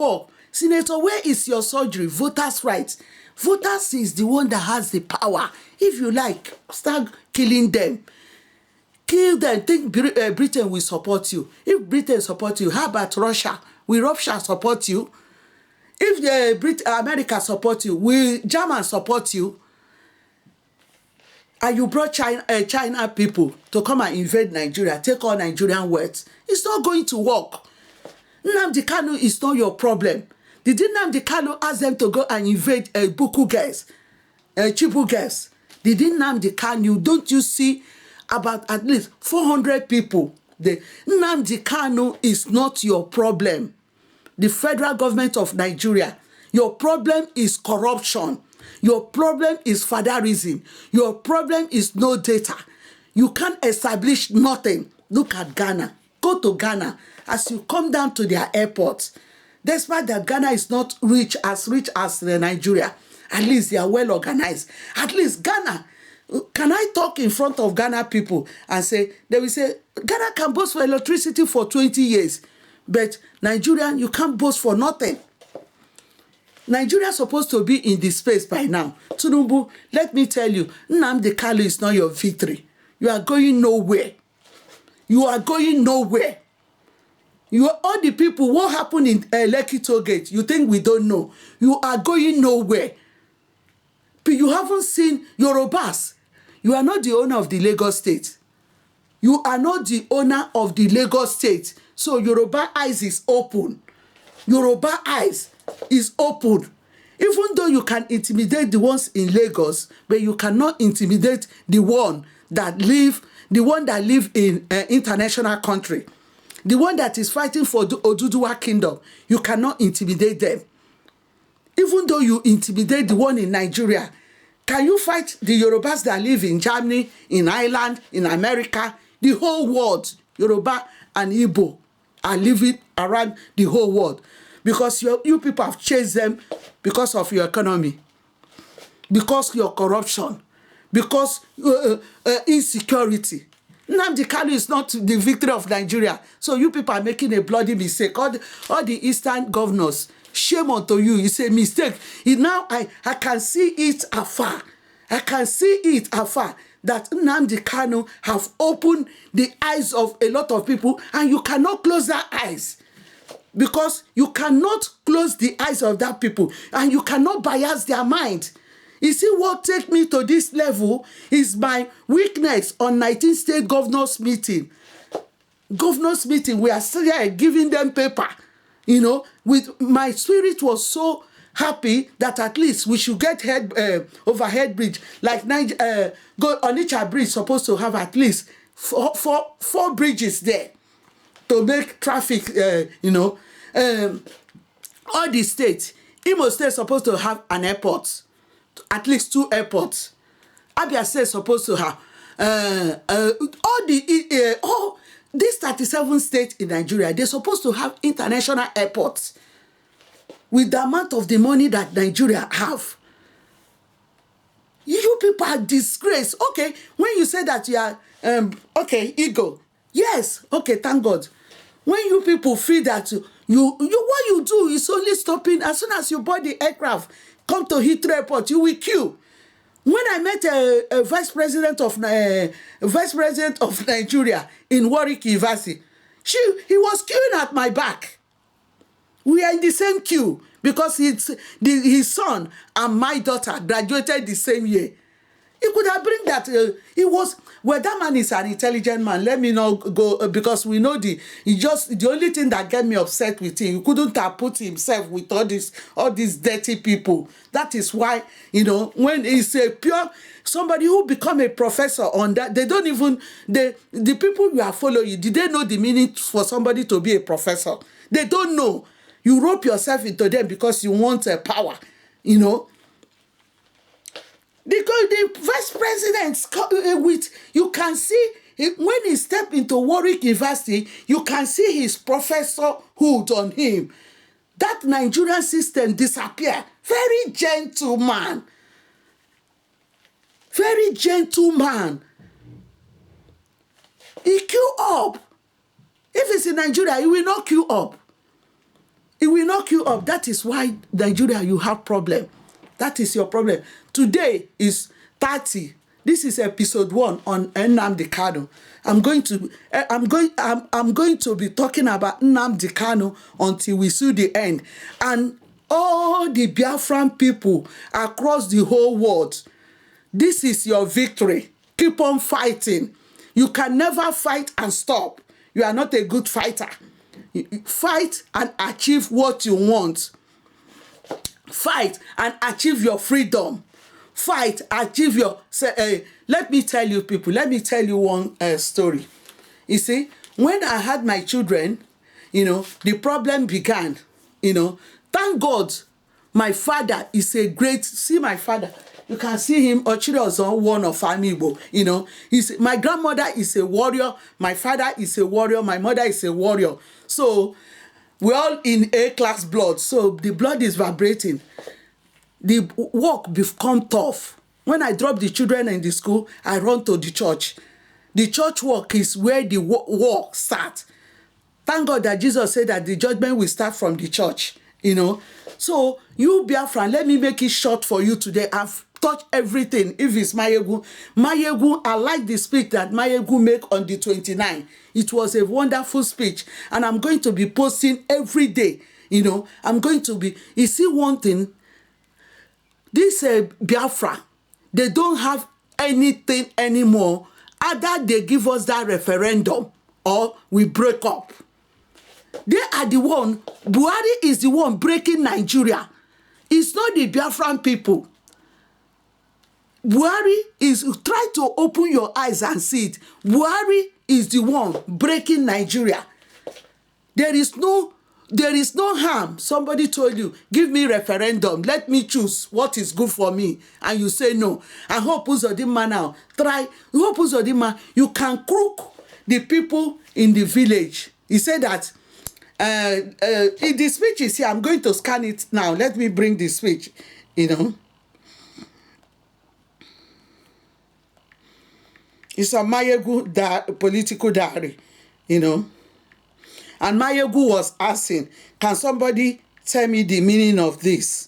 Oh, Senator, where is your surgery? Voters' rights. Voters is the one that has the power. If you like, start killing them. Kill them. Think Britain will support you. If Britain support you, how about Russia? Will Russia support you? If America support you, will German support you? And you brought China people to come and invade Nigeria, take all Nigerian wealth. It's not going to work. Nnamdi Kanu is not your problem. Did Nnamdi Kanu ask them to go and invade Buku girls, Chibu girls? Did Nnamdi Kanu, don't you see about at least 400 people? Nnamdi Kanu is not your problem. The federal government of Nigeria, your problem is corruption. Your problem is fatherism. Your problem is no data. You can't establish nothing. Look at Ghana. Go to Ghana. As you come down to their airports, despite that Ghana is not rich as Nigeria, at least they are well organized. At least Ghana, can I talk in front of Ghana people and say, they will say, Ghana can boast for electricity for 20 years, but Nigerian, you can't boast for nothing. Nigeria is supposed to be in the space by now. Tinubu, let me tell you, Nnamdi Kanu is not your victory. You are going nowhere. You are going nowhere. All the people, what happened in Lekki Toll Gate, you think we don't know. You are going nowhere. But you haven't seen Yorubas. You are not the owner of the Lagos State. You are not the owner of the Lagos State. So Yoruba eyes is open. Yoruba eyes is open. Even though you can intimidate the ones in Lagos, but you cannot intimidate the one that live in international country. The one that is fighting for the Oduduwa kingdom, you cannot intimidate them. Even though you intimidate the one in Nigeria, can you fight the Yorubas that live in Germany, in Ireland, in America? The whole world, Yoruba and Igbo are living around the whole world. Because you people have chased them because of your economy, because your corruption, because insecurity. Nnamdi Kanu is not the victory of Nigeria. So you people are making a bloody mistake. All the Eastern governors, shame unto you. It's a mistake. Now I can see it afar. I can see it afar that Nnamdi Kanu have opened the eyes of a lot of people, and you cannot close their eyes. Because you cannot close the eyes of that people, and you cannot bias their mind. You see, what take me to this level is my weakness on 19 state governors meeting. Governors meeting, we are still here giving them paper. With my spirit was so happy that at least we should get overhead bridge. Like Onitsha Bridge supposed to have at least four bridges there to make traffic, all the states. Imo State is supposed to have an airport, at least 2 airports. Abia State is supposed to have all these 37 states in Nigeria. They're supposed to have international airports with the amount of the money that Nigeria have. You people are disgraced. Okay, when you say that you are ego. Yes, okay, thank God. When you people feel that you what you do is only stopping as soon as you board the aircraft, come to Heathrow Airport, you will queue. When I met a vice president of Nigeria in Warwick University, he was queuing at my back. We are in the same queue because his son and my daughter graduated the same year. He could have bring that. That man is an intelligent man. Let me not go because we know the only thing that get me upset with him. He couldn't have put himself with all these dirty people. That is why when he's a pure somebody who become a professor on that, they don't even the people you are following. Did they know the meaning for somebody to be a professor? They don't know. You rope yourself into them because you want power. Because the vice president, you can see when he stepped into Warwick University, you can see his professorhood on him. That Nigerian system disappeared. Very gentle man. Very gentle man. He queue up. If it's in Nigeria, he will not queue up. It will knock you up. That is why Nigeria, you have problem. That is your problem. Today is 30. This is episode 1 on Nnamdi Kanu. I'm going to be talking about Nnamdi Kanu until we see the end. And all the Biafran people across the whole world, this is your victory. Keep on fighting. You can never fight and stop. You are not a good fighter. Fight and achieve what you want. Fight and achieve your freedom. Fight, achieve your... let me tell you people, let me tell you one story. You see, when I had my children, the problem began. Thank God, my father is a great... See my father. You can see him, Ochirozon, one of inAMAIGBO. My grandmother is a warrior. My father is a warrior. My mother is a warrior. So, we're all in A-class blood. So, the blood is vibrating. The work become tough. When I drop the children in the school, I run to the church. The church work is where the work starts. Thank God that Jesus said that the judgment will start from the church. So, you Biafran, let me make it short for you today. I've touched everything. If it's Mayegu, I like the speech that Mayegu make on the 29th. It was a wonderful speech. And I'm going to be posting every day. I'm going to be... You see one thing? This Biafra, they don't have anything anymore. Either they give us that referendum or we break up. They are the one, Buhari is the one breaking Nigeria. It's not the Biafran people. Buhari is, try to open your eyes and see it. Buhari is the one breaking Nigeria. There is no harm. Somebody told you, give me referendum. Let me choose what is good for me. And you say no. I hope Uzodinma now. Try. Hope Uzodinma, you can crook the people in the village. He said that the speech is here. I'm going to scan it now. Let me bring the speech. It's a Mayegu political diary, And Mayegu was asking, can somebody tell me the meaning of this?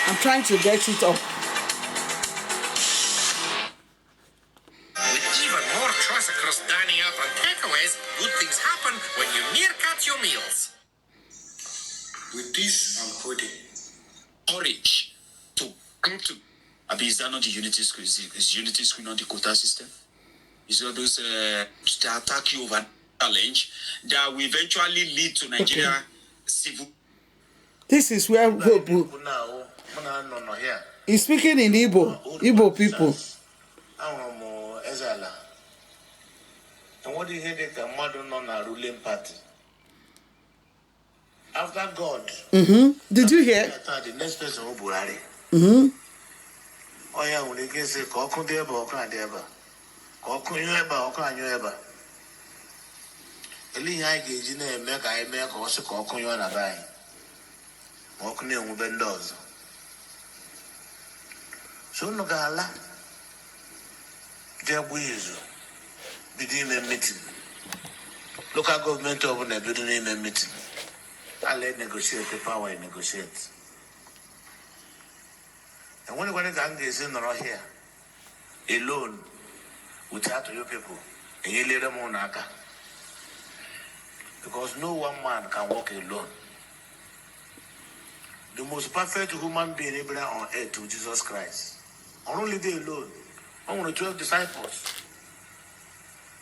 I'm trying to get it up. With even more choice across dining out and takeaways, good things happen when you meerkat your meals. With this, I'm quoting. Porridge to come to. Abi, is that not the unity school? Is unity school not the quota system? Is all those to attack you over challenge that will eventually lead to Nigeria civil? This is where hope. He's speaking in Igbo people. And what do you hear that mother non a ruling party? After God. Did you hear? The next person will Buhari. Oh yeah, when they say Kokun Deba, Okran Deba. Kokun Yueba, Okran Yueba. Eli Hagajine make I make also Kokun Yuana Bai. Okune Ubendoz. So no gala. Jabuizo. Bidding a meeting. Local government open a building a meeting. I let negotiate the power and negotiate. And when the gang is in right here, alone, without your people, and you let them on Aka. Because no one man can walk alone. The most perfect human being ever on earth to Jesus Christ. Only they alone. Only 12 disciples.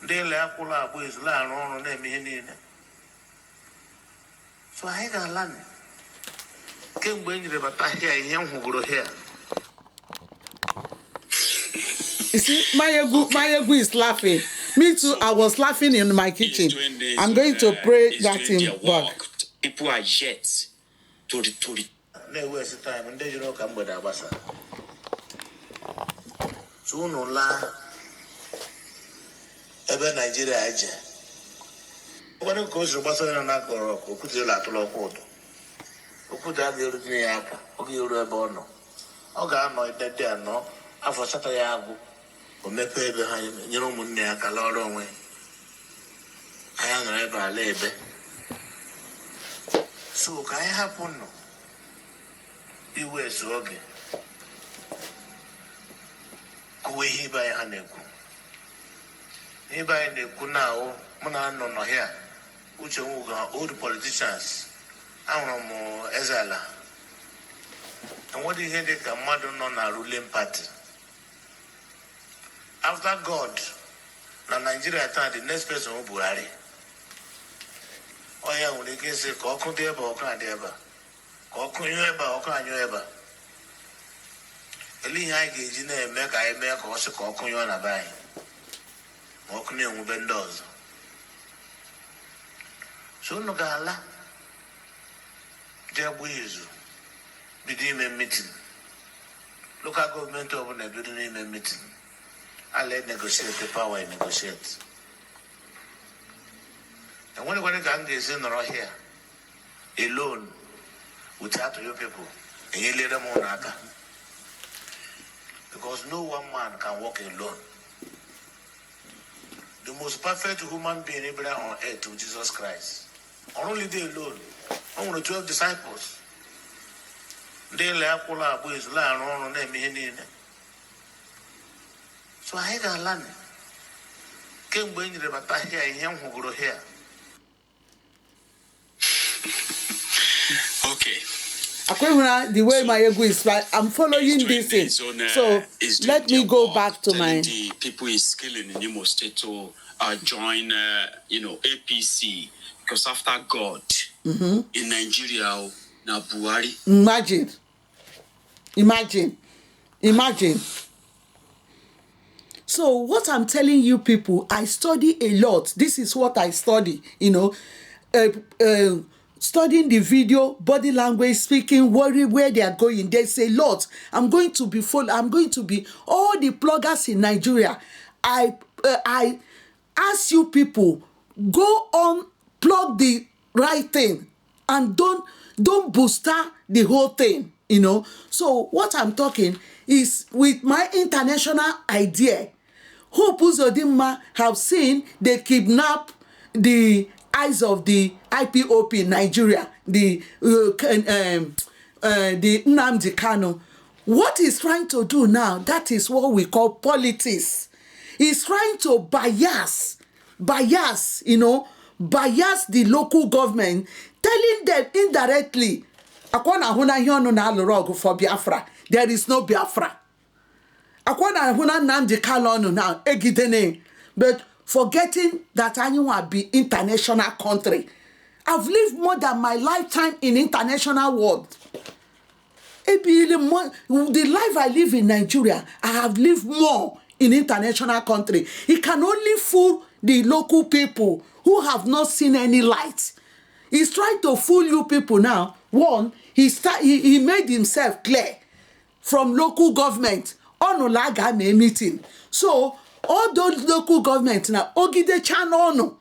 They left all our boys lying on them in. So I got land. Came when you ever here, young who grow here. You see, Mayegu is laughing. Me too, I was laughing in my kitchen. I'm going to pray that in back. People are yet to the. They waste time and they don't come with Abasa. So no la. ebe Nigeria eje ụfọdụ ka o siri gbasara na akọrọ ọkụ okwute ụlọ atụrụ ọkụ ụdọ okwute a ga-erute ya aka ọ ga-eru ebe ọ nọ ọ ga-anọ idede anọ afọ asatọ ya agwụ o mepee ebe ha nyere ụmụnne ya aka lọrọ onwe anyị nọrọ ebe ala ebe so ka anyị hapụ nọ iwe ezu oge kụwa ihe ibe anyị ha na-ekwu ibe anyị na-ekwu na ahụ mụ na nọ n'ọhịa uche nwuga old politicians ahụrụ m eze ala enwere ihe dị ka mmadụ nọ na ruling party after God na Nigeria taa the next person bụ Buhari ọ ya nwere ike ịsị ka ọkụ dị ebe ọkụ adị ebe ka ọkụ nyụọ ebe ọkụ anyụọ ebe ele ihe anyị ga-eji na-eme ka anyị mee ka ọ sị ka ọkụ nyụọ na be anyị ma ọkụ na-enwube ndị ọzọ so unu ga-ala jee gbuo izu bido ime meeting local gọọmenti ọbụla ebido n'ime meeting ala negotiate power negotiate enwerekwana ka m ga-esi nọrọ here alone without you people enyelere m ụlọ aka because no one man can walk alone. The most perfect human being ever on earth was Jesus Christ. Only they alone. Only 12 disciples. They left all our boys lying on them in. So I got land. Came when you never here and young who grow here. Okay. The way my ego is, I'm following this thing. So let me go back to my. The people is killing in Imo State to join, APC because after God in Nigeria, now Buhari. Imagine. So what I'm telling you people, I study a lot. This is what I study. Studying the video, body language, speaking, where they are going. There's a lot. I'm going to be all the bloggers in Nigeria. I ask you people, go on, plug the right thing and don't booster the whole thing, So what I'm talking is with my international idea. Hope Uzodinma have seen they kidnap the eyes of the IPOP in Nigeria, the Nnamdi Kanu. What he's trying to do now, that is what we call politics. He's trying to bias, bias the local government, telling them indirectly, for Biafra, there is no Biafra. But forgetting that anyone be international country. I've lived more than my lifetime in international world. The life I live in Nigeria, I have lived more in international country. He can only fool the local people who have not seen any light. He's trying to fool you people now. One, he made himself clear from local government on Olaga meeting. So all those local governments now, Ogide Chanono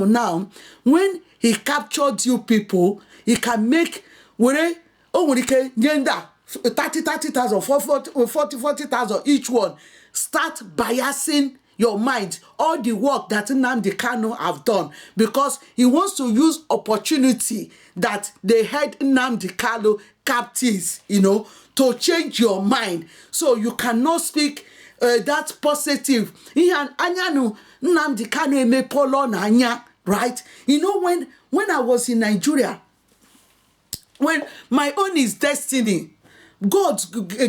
now, when he captured you people, he can make 30,000, 40,000 each one. Start biasing your mind, all the work that Nnamdi Kanu have done, because he wants to use opportunity that they had Nnamdi Kanu captives, to change your mind. So you cannot speak that positive. Nnamdi Kanu eme polo na anya, right? When I was in Nigeria, when my own is destiny, God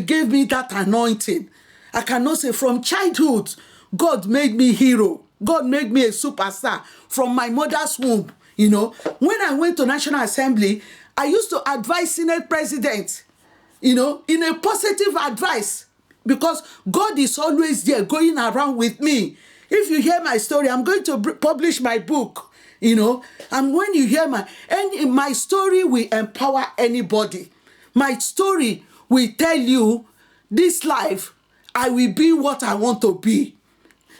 gave me that anointing. I cannot say from childhood, God made me hero. God made me a superstar from my mother's womb. When I went to National Assembly, I used to advise Senate President, in a positive advice, because God is always there going around with me. If you hear my story, I'm going to publish my book, and when you hear my story will empower anybody. My story will tell you, this life, I will be what I want to be.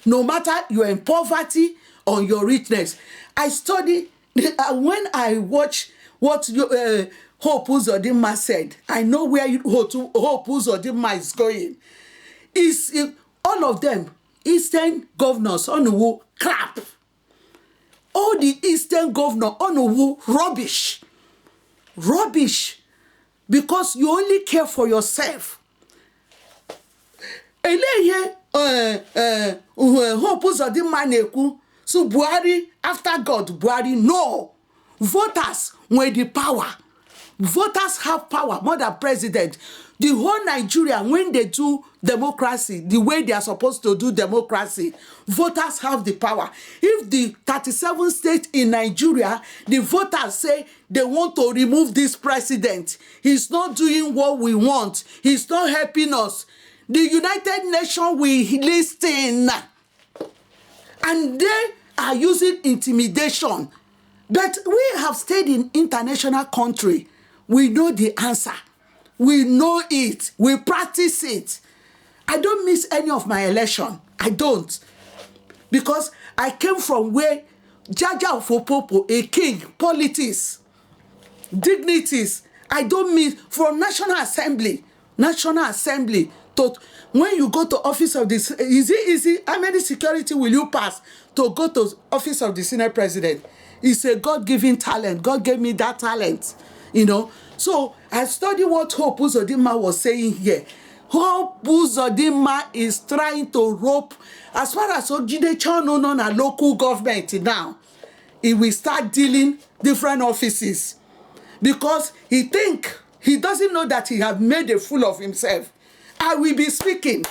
no matter you're in poverty or your richness. I study, when I watch what Hope Uzodinma said, I know where Hope Uzodinma is going. All of them, Eastern governors, on who crap. All the Eastern governors, on who rubbish. Rubbish. Because you only care for yourself. Hope Uzodinma na-ekwu, so Buhari, after God, Buhari, no. Voters were the power. Voters have power more than president. The whole Nigeria, when they do democracy, the way they are supposed to do democracy, voters have the power. If the 37 states in Nigeria, the voters say they want to remove this president, he's not doing what we want, he's not helping us, the United Nations will listen. And they are using intimidation. But we have stayed in international country. We know the answer. We know it. We practice it. I don't miss any of my election. I don't. Because I came from where JAJA of Opobo, a king, politics, dignities. I don't miss from National Assembly to when you go to office of this, is it easy? How many security will you pass to go to office of the Senate President? It's a God-given talent. God gave me that talent, you know. So I studied what Hope Uzodinma was saying here. Hope Uzodinma is trying to rope, as far as Ojide Chano on a local government now, he will start dealing different offices because he doesn't know that he have made a fool of himself. I will be speaking.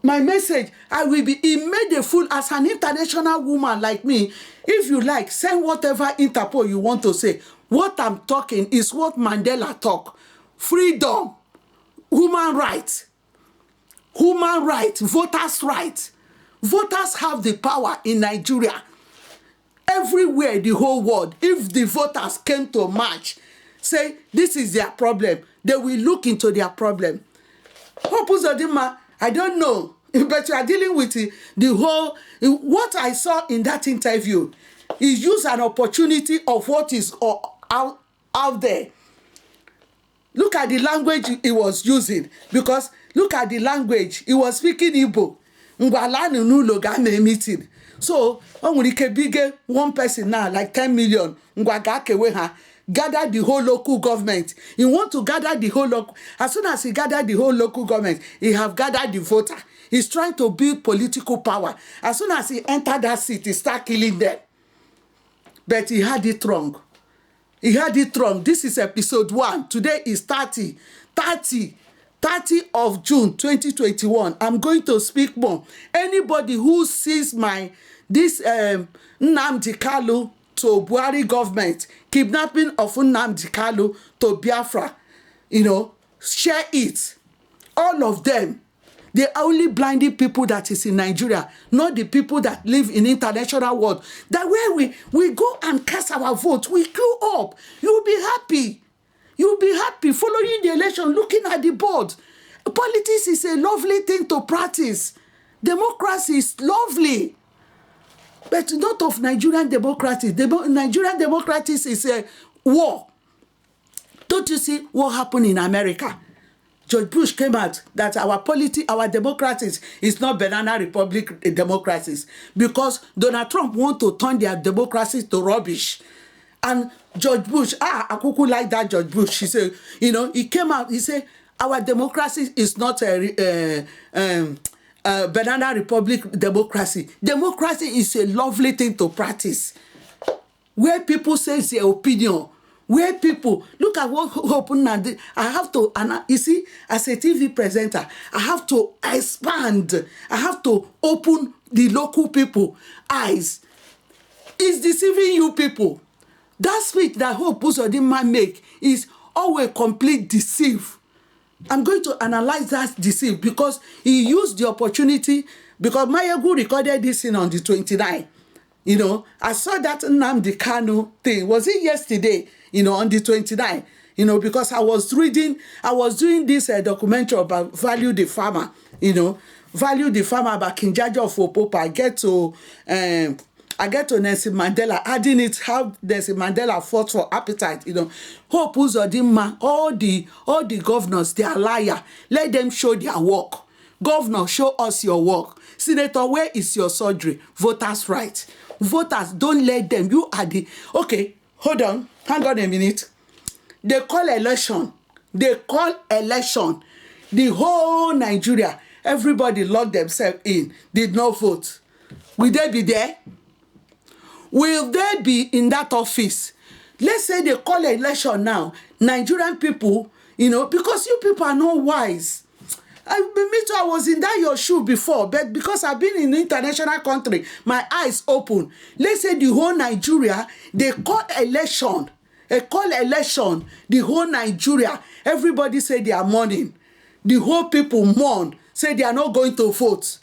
My message, he made a fool as an international woman like me. If you like, send whatever Interpol you want to say. What I'm talking is what Mandela talk. Freedom, human rights, voters' rights. Voters have the power in Nigeria. Everywhere, the whole world, if the voters came to march, say this is their problem, they will look into their problem. Hope Uzodinma, I don't know, but you are dealing with the whole, what I saw in that interview is use an opportunity of what is out there. Look at the language he was using, because look at the language. He was speaking Igbo. Meeting. So, one person now, like 10 million, gather the whole local government. He want to gather the whole local. As soon as he gathered the whole local government, he have gathered the voter. He's trying to build political power. As soon as he entered that seat, he start killing them. But he had it wrong. He had it wrong. This is episode 1. Today is 30 of June 2021. I'm going to speak more. Anybody who sees this Nnamdi Kanu to Buhari government, kidnapping of Nnamdi Kanu to Biafra, share it. All of them. They are only blinded people that is in Nigeria, not the people that live in international world. That way we go and cast our vote, we queue up. You'll be happy. You'll be happy following the election, looking at the board. Politics is a lovely thing to practice. Democracy is lovely. But not of Nigerian democracy. Nigerian democracy is a war. Don't you see what happened in America? George Bush came out that our democracies is not banana republic democracies, because Donald Trump want to turn their democracies to rubbish. And George Bush, I could like that George Bush. He said, he came out, he said, our democracy is not a banana republic democracy. Democracy is a lovely thing to practice, where people say their opinion. Where people look at what happened now, I have to, and you see, as a TV presenter, I have to expand. I have to open the local people eyes. It's deceiving you people. That speech that Hope Uzodinma make is always complete deceive. I'm going to analyze that deceive because he used the opportunity, because Mayegu recorded this thing on the 29th. I saw that Nnamdi Kanu thing. Was it yesterday? On the 29th. Because I was doing this documentary about Value the Farmer. value the farmer by King JAJA of Opobo. I get to Nelson Mandela, adding it how Nelson Mandela fought for appetite. Hope Uzodinma, all the governors, they are liar. Let them show their work. Governor, show us your work. Senator, where is your surgery? Voters' right. Voters, don't let them. You are the... Okay, hold on. Hang on a minute. They call election. The whole Nigeria, everybody locked themselves in, did not vote. Will they be there? Will they be in that office? Let's say they call election now. Nigerian people, because you people are not wise. Me too, I was in that your shoe before, but because I've been in an international country, my eyes open. Let's say the whole Nigeria, they call election. The whole Nigeria, everybody say they are mourning. The whole people mourn, say they are not going to vote.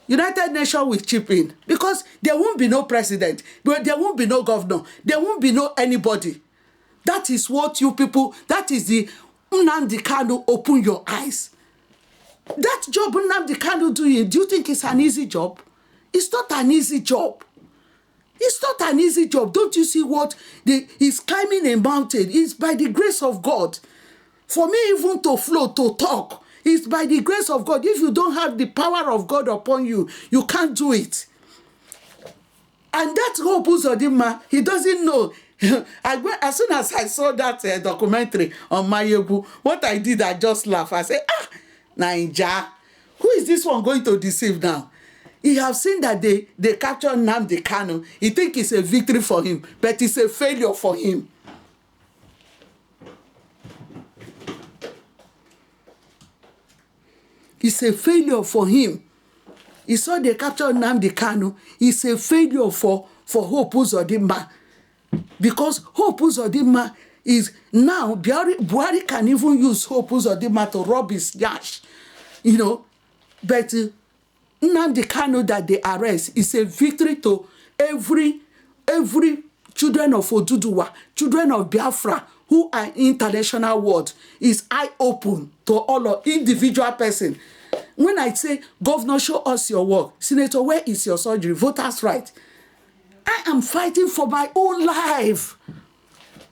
United Nations will chip in because there won't be no president, but there won't be no governor, there won't be no anybody. That is what you people, that is the Nnamdi Kanu, open your eyes. That job Nnamdi Kanu doing, do you think it's an easy job? It's not an easy job. It's not an easy job. Don't you see what he's climbing a mountain? It's by the grace of God. For me, even to flow, to talk, it's by the grace of God. If you don't have the power of God upon you, you can't do it. And that Hope Uzodinma, he doesn't know. As soon as I saw that documentary on inAMAIGBO, what I did, I just laughed. I said, Naija, who is this one going to deceive now? He have seen that they captured Nnamdi Kanu. He think it's a victory for him, but it's a failure for him. It's a failure for him. He saw they captured Nnamdi Kanu. It's a failure for Hope Uzodinma. Because Hope Uzodinma is now, Buhari can even use Hope Uzodinma to rob his yash. But Nnamdi Kanu that they arrest is a victory to every children of Oduduwa, children of Biafra who are in international world. Is eye open to all of individual person. When I say, Governor, show us your work. Senator, where is your surgery? Voters' right. I am fighting for my own life.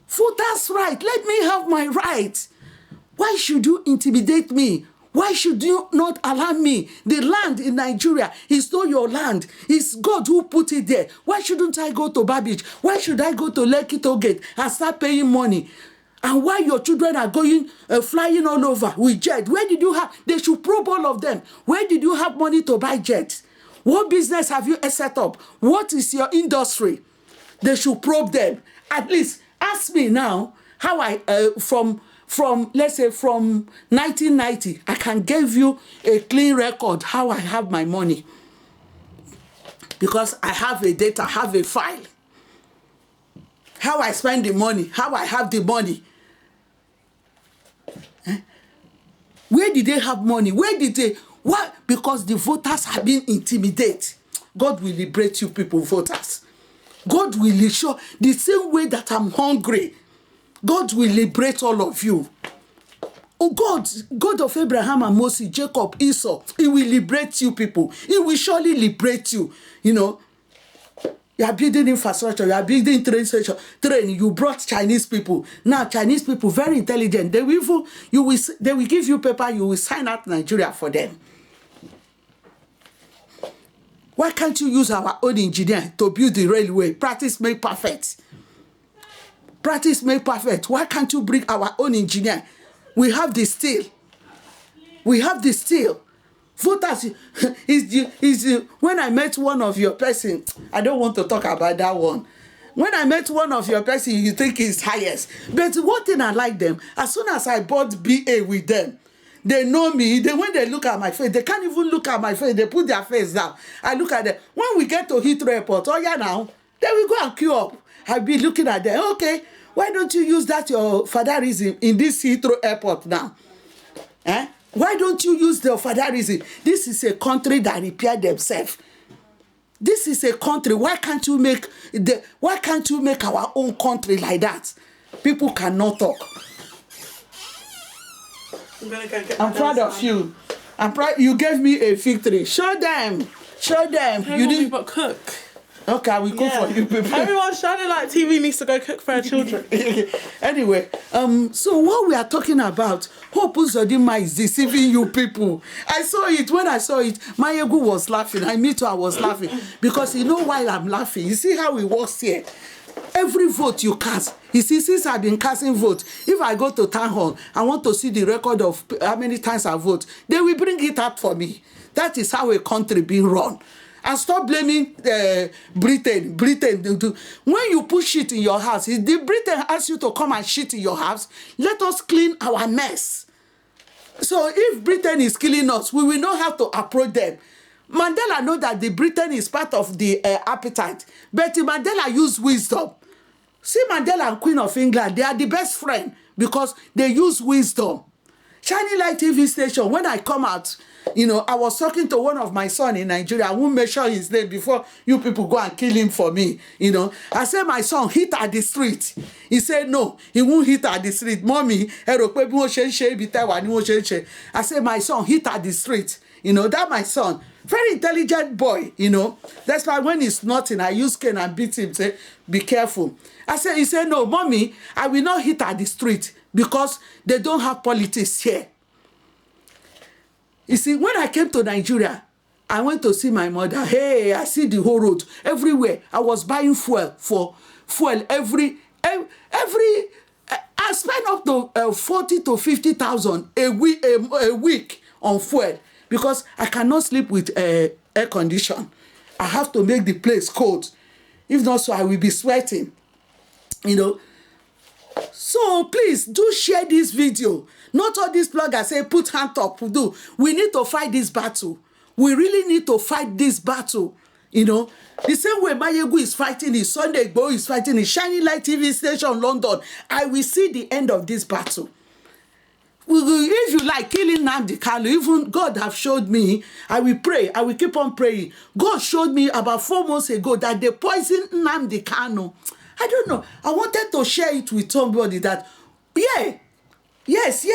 Voters' right. Let me have my right. Why should you intimidate me? Why should you not allow me? The land in Nigeria is not your land. It's God who put it there. Why shouldn't I go to Babbage? Why should I go to Lekki Tollgate and start paying money? And why your children are going, flying all over with jet? Where did you have? They should probe all of them. Where did you have money to buy jets? What business have you set up? What is your industry? They should probe them. At least ask me now how I, let's say from 1990, I can give you a clean record how I have my money. Because I have a data, I have a file. How I spend the money, how I have the money. Where did they have money? Where did they? Why? Because the voters have been intimidated. God will liberate you people, voters. God will show the same way that I'm hungry. God will liberate all of you. Oh God of Abraham and Moses, Jacob, Esau, he will liberate you people. He will surely liberate you. You are building infrastructure, you are building train station, you brought Chinese people. Now Chinese people, very intelligent. They will give you paper, you will sign out Nigeria for them. Why can't you use our own engineer to build the railway? Practice make perfect. Practice make perfect. Why can't you bring our own engineer? We have the steel. We have the steel. Voters, when I met one of your person, I don't want to talk about that one. When I met one of your person, you think it's highest. But one thing I like them, as soon as I bought BA with them, they know me. When they look at my face, they can't even look at my face. They put their face down. I look at them. When we get to Heathrow Airport, oh yeah now, then we go and queue up. I'll be looking at them. Okay, why don't you use that your fatherism in this Heathrow Airport now? Why don't you use the fatherism? This is a country that repair themselves. This is a country. Why can't you make our own country like that? People cannot talk. I'm proud of you. You gave me a victory. Show them. Show them. You didn't but cook. Okay, I will cook for you people. Everyone shining like TV needs to go cook for our children. Anyway, so what we are talking about, Hope Uzodinma is deceiving you people. I saw it. When I saw it, Mayegu was laughing. Me too, I was laughing. Because you know why I'm laughing? You see how it works here? Every vote you cast, you see, since I've been casting votes, if I go to town hall, I want to see the record of how many times I vote, they will bring it up for me. That is how a country being run. And stop blaming Britain. When you put shit in your house, if the Britain asks you to come and shit in your house, let us clean our mess. So if Britain is killing us, we will not have to approach them. Mandela know that the Britain is part of the appetite, but Mandela used wisdom. See, Mandela and Queen of England, they are the best friend because they use wisdom. Shining Light TV station, when I come out, you know, I was talking to one of my son in Nigeria. I won't mention his name before you people go and kill him for me. You know, I said, my son hit at the street. He said, no, he won't hit at the street. Mommy, I said, my son hit at the street. You know, that my son, very intelligent boy, you know. That's why when he's nothing, I use cane and beat him, say, be careful. He said, no, mommy, I will not hit at the street because they don't have politics here. You see, when I came to Nigeria, I went to see my mother. Hey, I see the whole road. Everywhere. I was buying fuel every I spent up to 40 to 50,000 a week on fuel because I cannot sleep with air condition. I have to make the place cold. If not so, I will be sweating. You know. So please do share this video. Not all these bloggers say put hand up. We need to fight this battle. We really need to fight this battle. You know, the same way Mayegu is fighting his inAMAIGBO is fighting his Shining Light TV station London. I will see the end of this battle. If you like killing Nnamdi Kanu, even God have showed me, I will pray, I will keep on praying. God showed me about 4 months ago that they poisoned Nnamdi Kanu. I don't know. I wanted to share it with somebody that, yes,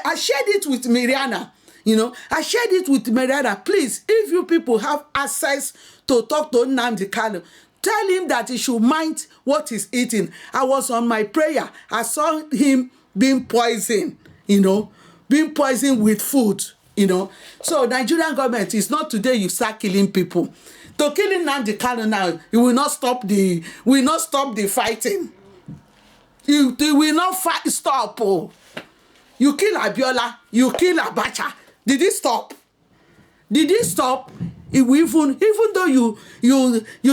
I shared it with Mariana. You know, I shared it with Mariana. Please, if you people have access to talk to Nnamdi Kanu, tell him that he should mind what he's eating. I was on my prayer. I saw him being poisoned, you know, being poisoned with food, you know. So Nigerian government, is not today you start killing people. To killing Nnamdi Kanu now, it will not stop the fighting. You will not stop. Oh. You kill Abiola, you kill Abacha. Did it stop? Did it stop? It will even though you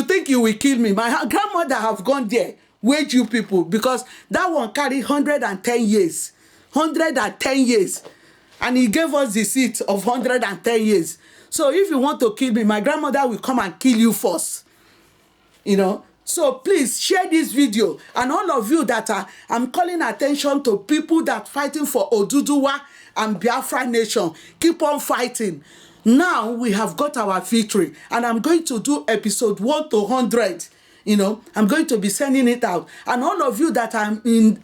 think you will kill me, my grandmother have gone there. Wait, you people, because that one carried 110 years. 110 years. And he gave us the seat of 110 years. So if you want to kill me, my grandmother will come and kill you first. You know? So please share this video. And all of you that I'm calling attention to people that fighting for Oduduwa and Biafra nation. Keep on fighting. Now we have got our victory. And I'm going to do episode 1 to 100. You know, I'm going to be sending it out. And all of you that are in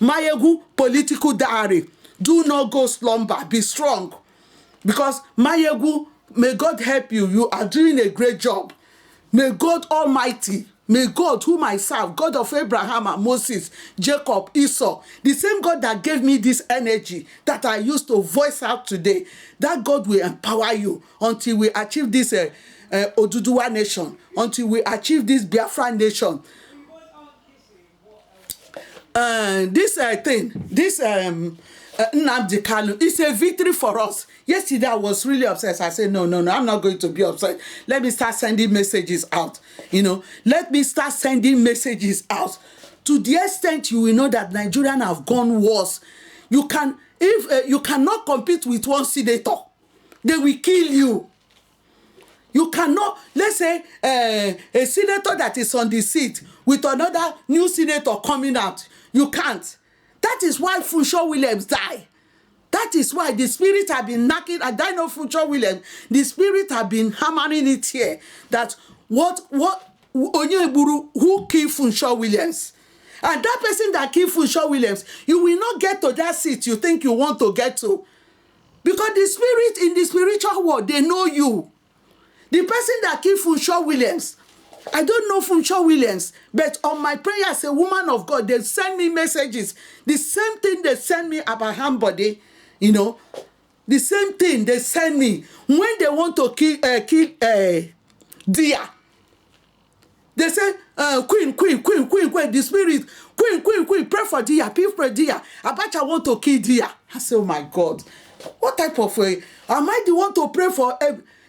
Mayegu political diary, do not go slumber. Be strong. Because Mayegu, may God help you. You are doing a great job. May God Almighty, may God whom I serve, God of Abraham and Moses, Jacob, Esau, the same God that gave me this energy that I used to voice out today, that God will empower you until we achieve this Oduduwa nation, until we achieve this Biafra nation. This Nnamdi Kanu, it's a victory for us. Yesterday I was really upset. I said, no, I'm not going to be upset. Let me start sending messages out. You know, let me start sending messages out. To the extent you will know that Nigerians have gone worse. You cannot compete with one senator. They will kill you. You cannot, let's say, a senator that is on the seat with another new senator coming out. You can't. That is why Funsho Williams died. That is why the spirit have been knocking. I don't know Funsho Williams. The spirit have been hammering it here. That what Onyeburu, who killed Funsho Williams? And that person that killed Funsho Williams, you will not get to that seat you think you want to get to. Because the spirit in the spiritual world, they know you. The person that killed Funshaw Williams, I don't know Funshaw Williams, but on my prayer as a woman of God, they send me messages. The same thing they send me about Hambody, you know. The same thing they send me when they want to kill Dia. They say, Queen, the spirit, Queen, pray for Dia, pray for Dia. Abacha want to kill Dia. I say, oh my God, what type of way? Am I the one to pray for,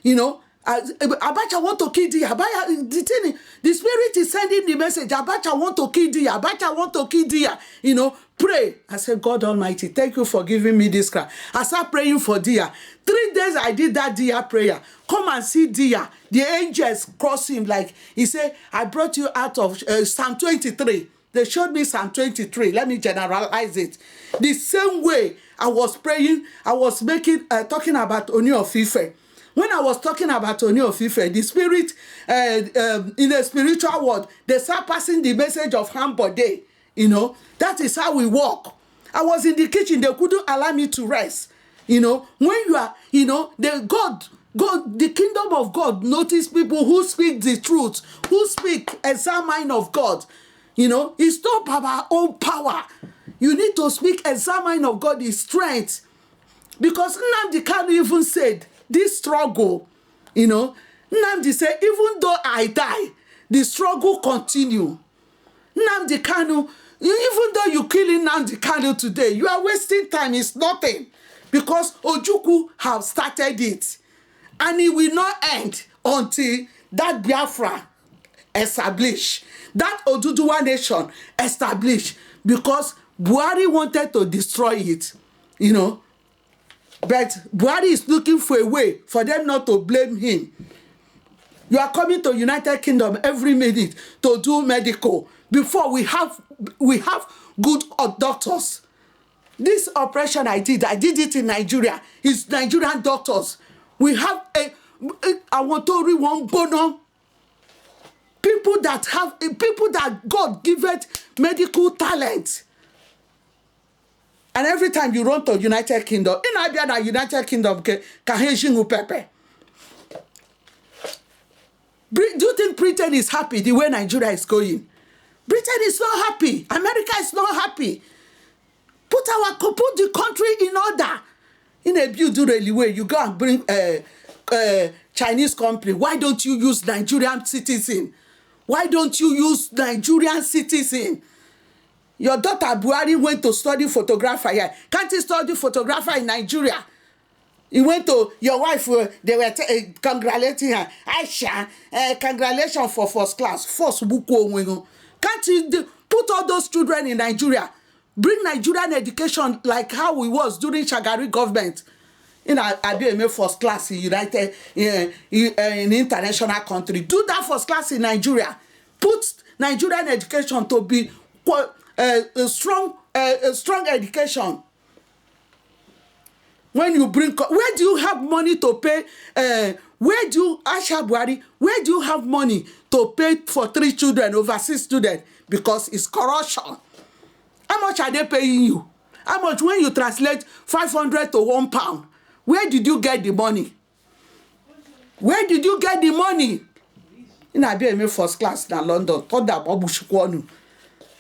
you know, Abacha want to kill Dia. The spirit is sending the message, Abacha want to kill Dia, Abacha want to kill Dia, you know, pray. I said, God Almighty, thank you for giving me this cry. I started praying for Dia. 3 days I did that Dia prayer. Come and see Dia. The angels crossed him like, he said, I brought you out of Psalm 23. They showed me Psalm 23. Let me generalize it. The same way I was praying, I was talking about Oni of Ife. When I was talking about Oni of Ife, the spirit, in the spiritual world, they start passing the message of Hambody. You know, that is how we walk. I was in the kitchen, they couldn't allow me to rest. You know, when you are, you know, God, the kingdom of God notice people who speak the truth, who speak exact mind of God. You know, it's not by our own power. You need to speak exact mind of God, is strength. Because Nnamdi Kanu even said, this struggle, you know, Nnamdi said, even though I die, the struggle continue. Nnamdi Kanu, even though you're killing Nnamdi Kanu today, you are wasting time. It's nothing. Because Ojukwu have started it. And it will not end until that Biafra established. That Oduduwa nation established. Because Buhari wanted to destroy it. You know. But Buhari is looking for a way for them not to blame him. You are coming to United Kingdom every minute to do medical. Before we have good doctors. This operation I did it in Nigeria. It's Nigerian doctors. We have I want to read one bono. People that God giveth medical talent. And every time you run to United Kingdom, in Abia, United Kingdom, do you think Britain is happy the way Nigeria is going? Britain is not happy. America is not happy. Put the country in order. In a beautiful way, you go and bring Chinese company. Why don't you use Nigerian citizen? Why don't you use Nigerian citizen? Your daughter Buhari went to study photographer here. Can't he study photographer in Nigeria? He went to your wife, they were congratulating her. Aisha, congratulations for first class. First book. Can't you put all those children in Nigeria? Bring Nigerian education like how it was during Shagari government. In Abia first class in United, in international country. Do that first class in Nigeria. Put Nigerian education to be a strong education. When you bring, where do you have money to pay? Where do you have money to pay for 3 children, overseas students? Because it's corruption. How much are they paying you? How much when you translate 500 to £1? Where did you get the money? Where did you get the money? In Abia first class in London.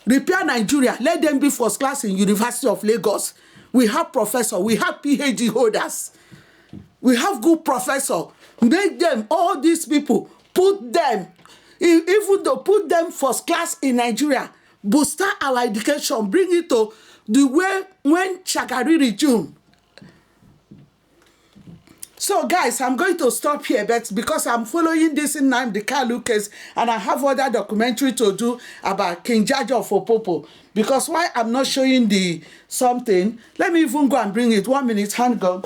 Repair Nigeria. Let them be first class in University of Lagos. We have professors. We have PhD holders. We have good professors. Make them, all these people, put them, even though put them first class in Nigeria, boost our education, bring it to the way when Shagari resume. So guys, I'm going to stop here, but because I'm following this in Nnamdi Kanu case, and I have other documentary to do about King JAJA of Opobo. Because why I'm not showing the something, let me even go and bring it. 1 minute, hang on.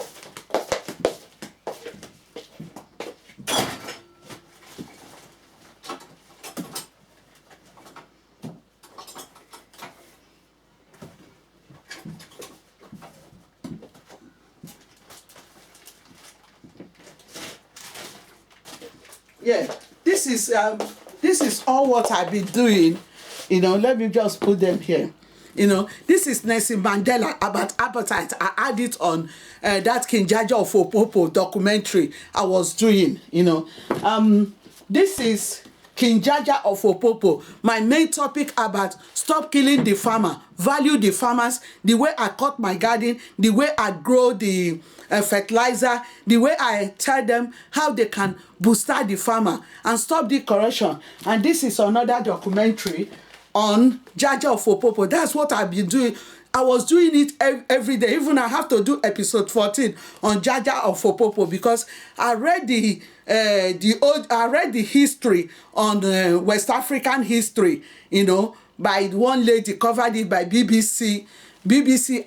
Yeah, this is all what I've been doing. You know, let me just put them here. You know, this is Nelson Mandela about appetite. I had it on that King JAJA of Opobo documentary I was doing, you know. This is King JAJA of Opobo. My main topic about stop killing the farmer, value the farmers, the way I cut my garden, the way I grow the fertilizer, the way I tell them how they can boost the farmer and stop the corruption. And this is another documentary on JAJA of Opobo. That's what I've been doing. I was doing it every day. Even I have to do episode 14 on JAJA of Opobo because I read the history on West African history, you know, by one lady, covered it by BBC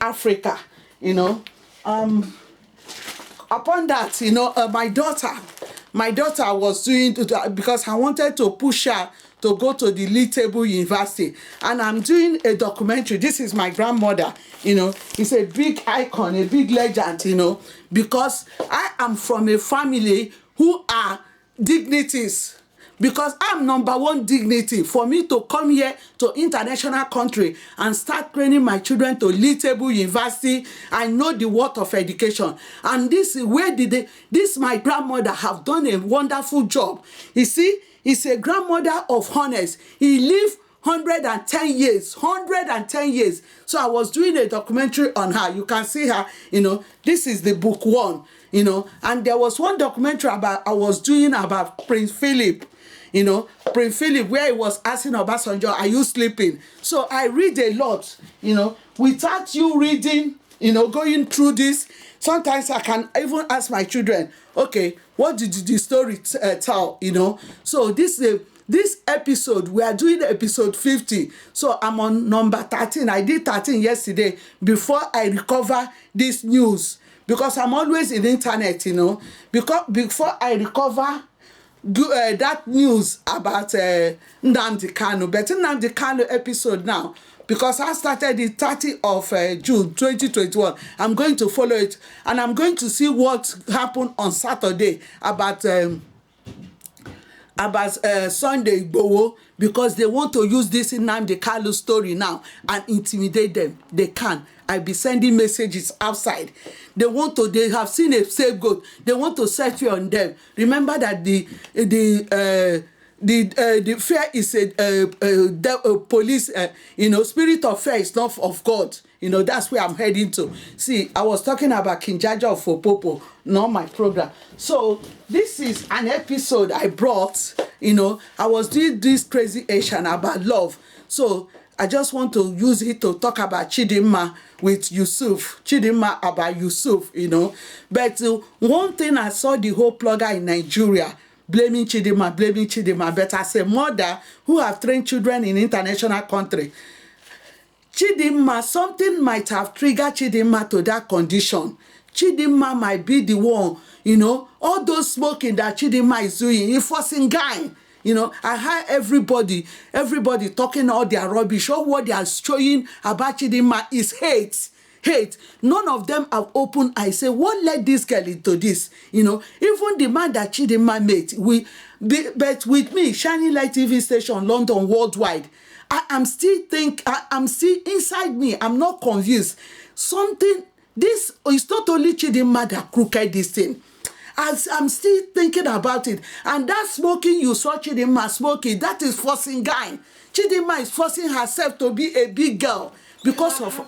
Africa, you know. Upon that, you know, my daughter was doing, because I wanted to push her to go to the Little University, and I'm doing a documentary. This is my grandmother, you know. It's a big icon, a big legend, you know, because I am from a family who are dignities. Because I'm number one dignity. For me to come here to international country and start training my children to Little University, I know the worth of education. And this is where this my grandmother have done a wonderful job. You see, it's a grandmother of honors. He lived 110 years. So I was doing a documentary on her. You can see her, you know. This is the book one, you know. And there was one documentary I was doing about Prince Philip. You know, Prince Philip, where he was asking Obasanjo, are you sleeping? So I read a lot, you know. Without you reading, you know, going through this, sometimes I can even ask my children, okay, what did the story tell, you know? So this episode, we are doing episode 50. So I'm on number 13. I did 13 yesterday before I recover this news. Because I'm always in the internet, you know. Because before I recover that news about Nnamdi Kanu, but Nnamdi Kanu episode now, because I started the 30th of June 2021, I'm going to follow it, and I'm going to see what happened on Saturday about Sunday Igboho, because they want to use this Nnamdi Kanu story now and intimidate them. They can. I'll be sending messages outside. They have seen a scapegoat. They want to set fear on them. Remember that the fear is a police, you know, spirit of fear is not of God. You know, that's where I'm heading to. See, I was talking about King JAJA of Opobo, not my program. So this is an episode I brought, you know. I was doing this crazy Asian about love. So I just want to use it to talk about Chidinma with Yusuf. Chidinma about Yusuf, you know. But one thing I saw the whole blogger in Nigeria blaming Chidinma. But as a mother who have trained children in international country, Chidinma, something might have triggered Chidinma to that condition. Chidinma might be the one, you know, all those smoking that Chidinma is doing, he forcing guy. You know, I heard everybody talking all their rubbish. All what they are showing about Chidinma is hate. None of them have opened. I say, what led this girl into this? You know, even the man that Chidinma met, but with me, Shining Light TV station, London, worldwide, I'm still inside me. I'm not convinced. This is not only Chidinma that crooked this thing. As I'm still thinking about it, and that smoking you saw Chidinma smoking, that is forcing guy. Chidinma is forcing herself to be a big girl because of her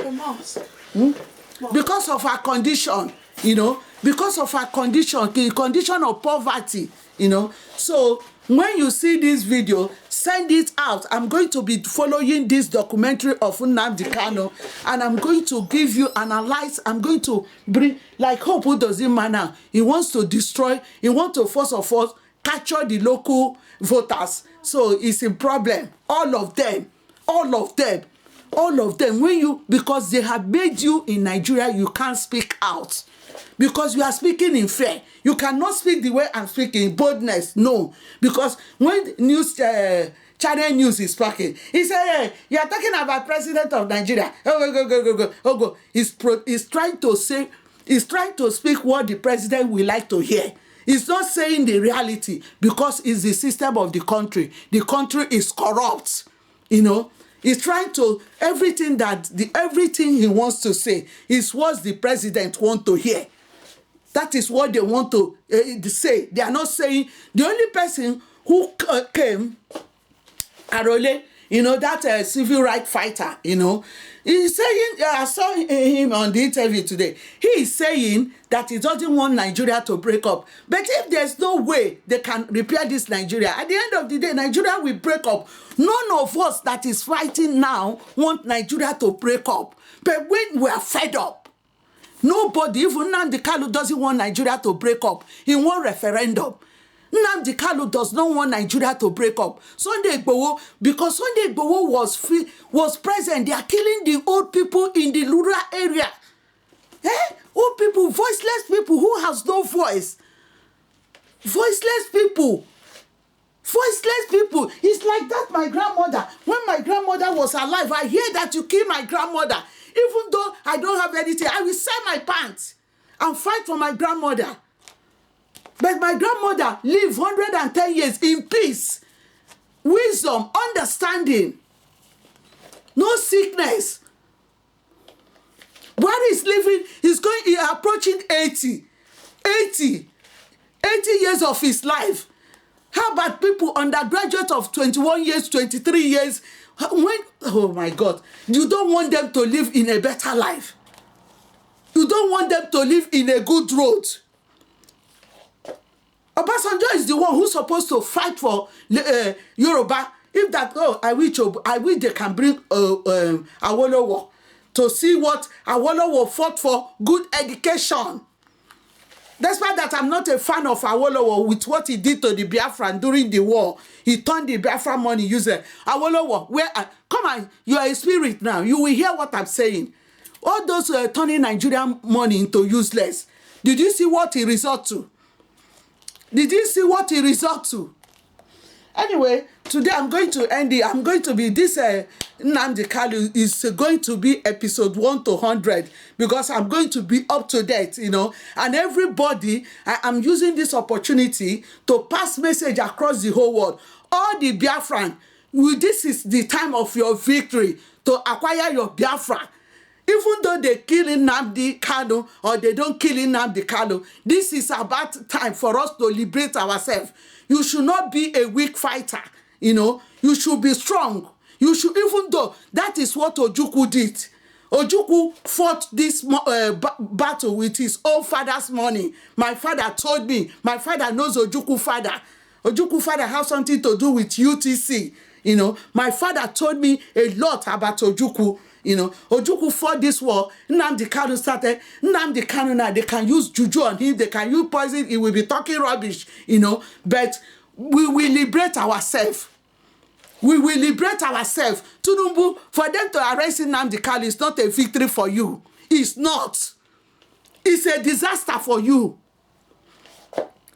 condition, you know, because of her condition, the condition of poverty, you know. So when you see this video, send it out. I'm going to be following this documentary of Nnamdi Kanu, and I'm going to give you analyze. I'm going to bring, like Hope, who doesn't matter. He wants to destroy. He wants to first of all capture the local voters. So it's a problem. All of them. Because they have made you in Nigeria, you can't speak out. Because you are speaking in fear. You cannot speak the way I'm speaking, boldness, no. Because when news, channel news is speaking, he said, hey, you are talking about president of Nigeria. Go. He's trying to speak what the president will like to hear. He's not saying the reality because it's the system of the country. The country is corrupt, you know. He's trying to, everything he wants to say is what the president wants to hear. That is what they want to say. They are not saying, the only person who came, Arole, that civil rights fighter, he's saying, I saw him on the interview today, he is saying that he doesn't want Nigeria to break up. But if there's no way they can repair this Nigeria, at the end of the day, Nigeria will break up. None of us that is fighting now want Nigeria to break up. But when we are fed up, nobody, even Nnamdi Kanu, doesn't want Nigeria to break up. He wants referendum. Nnamdi Kanu does not want Nigeria to break up. Sunday Igboho, because Sunday Igboho was present, they are killing the old people in the rural area. Old people, voiceless people who has no voice. Voiceless people. Voiceless people. It's like that, my grandmother. When my grandmother was alive, I hear that you kill my grandmother. Even though I don't have anything, I will sell my pants and fight for my grandmother. But my grandmother lived 110 years in peace, wisdom, understanding, no sickness. Where he's living, he's approaching 80 years of his life. How about people undergraduate of 21 years, 23 years? Oh my God, you don't want them to live in a better life. You don't want them to live in a good road. Obasanjo is the one who's supposed to fight for Yoruba. If that, I wish they can bring Awolowo to see what Awolowo fought for, good education. Despite that, I'm not a fan of Awolowo with what he did to the Biafran during the war. He turned the Biafran money user. Awolowo, come on, you are a spirit now. You will hear what I'm saying. All those turning Nigerian money into useless. Did you see what he resort to? Did you see what he resort to? Anyway, today I'm going to end it. I'm going to be this Nnamdi Kanu is going to be episode 1 to 100 because I'm going to be up to date, And everybody, I'm using this opportunity to pass message across the whole world. All the Biafran, this is the time of your victory to acquire your Biafra. Even though they kill Nnamdi Kanu or they don't kill Nnamdi Kanu, this is about time for us to liberate ourselves. You should not be a weak fighter, You should be strong. You should, even though that is what Ojukwu did. Ojukwu fought this battle with his own father's money. My father told me. My father knows Ojukwu father. Ojukwu father has something to do with UTC. My father told me a lot about Ojukwu. Ojukwu fought this war. Nnamdi Kanu started. Nnamdi Kanu now, they can use juju on him. They can use poison. He will be talking rubbish, But we will liberate ourselves. We will liberate ourselves. Tinubu, for them to arrest Nnamdi Kanu is not a victory for you. It's not. It's a disaster for you.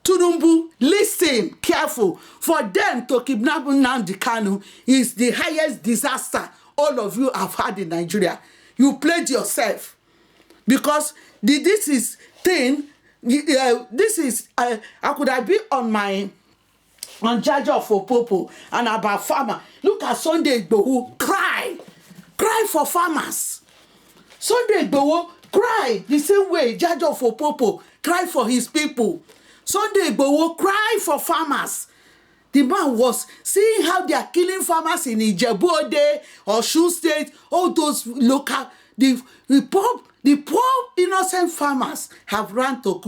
Tinubu, listen careful. For them to kidnap Nnamdi Kanu is the highest disaster all of you have had in Nigeria. You played yourself. Because this is thing, I could have been on JAJA of Opobo and about farmer. Look at Sunday Igboho cry for farmers. Sunday Igboho cry the same way JAJA of Opobo cry for his people. Sunday Igboho cry for farmers. The man was seeing how they are killing farmers in Ijebu-Ode or Osun State, all those local, the poor innocent farmers have run to